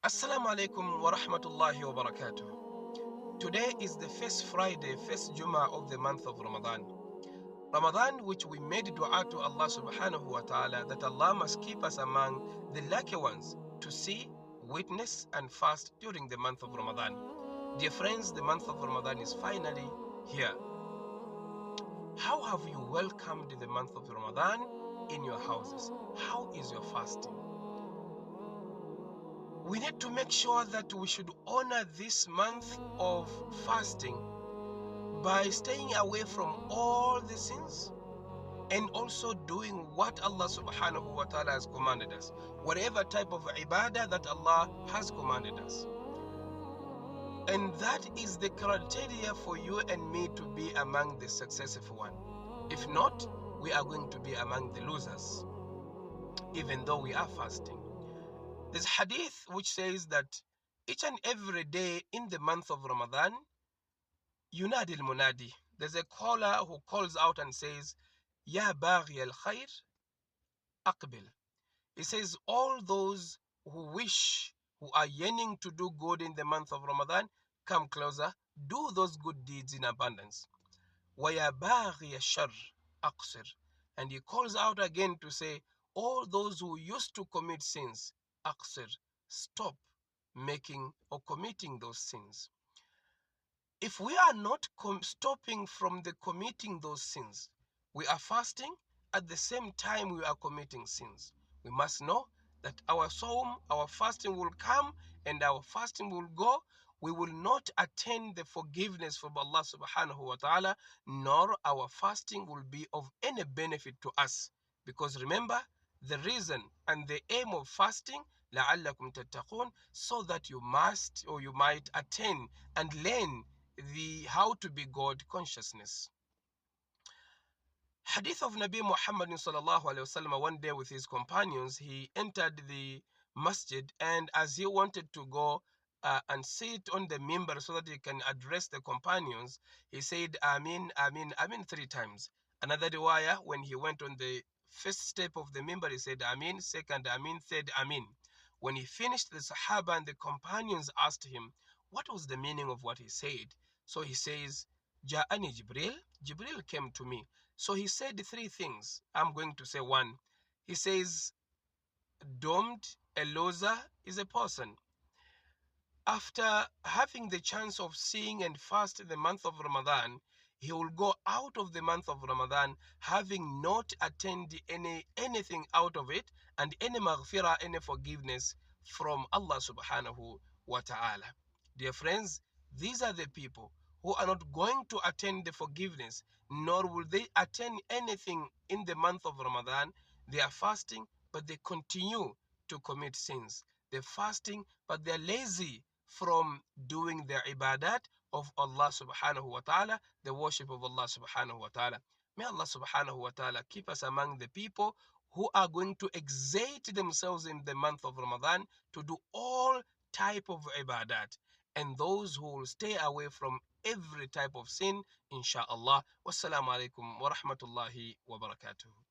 Assalamu alaikum wa rahmatullahi wa barakatuh. Today is the first Friday, first Jummah of the month of Ramadan. Ramadan, which we made dua to Allah subhanahu wa ta'ala that Allah must keep us among the lucky ones to see, witness, and fast during the month of Ramadan. Dear friends, the month of Ramadan is finally here. How have you welcomed the month of Ramadan in your houses? How is your fasting? We need to make sure that we should honor this month of fasting by staying away from all the sins and also doing what Allah subhanahu wa ta'ala has commanded us, whatever type of ibadah that Allah has commanded us. And that is the criteria for you and me to be among the successful one. If not, we are going to be among the losers, even though we are fasting. There's hadith which says that each and every day in the month of Ramadan, Yunadi al-Munadi, there's a caller who calls out and says, Ya baghi al-khair, aqbil. He says, all those who wish, who are yearning to do good in the month of Ramadan, come closer, do those good deeds in abundance. Wa ya baghi al-shar, aqsir. And he calls out again to say, all those who used to commit sins, aqsir, stop making or committing those sins. If we are not stopping from the committing those sins, we are fasting, at the same time we are committing sins. We must know that our sawm, our fasting will come and our fasting will go. We will not attain the forgiveness from Allah subhanahu wa ta'ala, nor our fasting will be of any benefit to us. Because remember, the reason and the aim of fasting, لَعَلَّكُمْ تَتَّقُونَ, so that you must or you might attain and learn the how to be God consciousness. Hadith of Nabi Muhammad sallallahu alaihi wasallam, one day with his companions, he entered the masjid, and as he wanted to go and sit on the mimbar so that he can address the companions, he said Amin, Amin, Amin 3 times. Another riwayah, when he went on the first step of the mimbar, he said Amin, second Amin, third Amin. When he finished, the Sahaba and the companions asked him what was the meaning of what he said. So he says, Ja'ani Jibril, Jibril came to me. So he said 3 things. I'm going to say one. He says, domed, a loser is a person. After having the chance of seeing and fast the month of Ramadan, he will go out of the month of Ramadan having not attained anything out of it, and any maghfirah, any forgiveness from Allah subhanahu wa ta'ala. Dear friends, these are the people who are not going to attain the forgiveness, nor will they attain anything in the month of Ramadan. They are fasting, but they continue to commit sins. They're fasting, but they're lazy from doing the ibadat of Allah subhanahu wa ta'ala, the worship of Allah subhanahu wa ta'ala. May Allah subhanahu wa ta'ala keep us among the people who are going to exert themselves in the month of Ramadan to do all type of ibadat, and those who will stay away from every type of sin, inshallah. Wassalamu alaikum wa rahmatullahi wa barakatuh.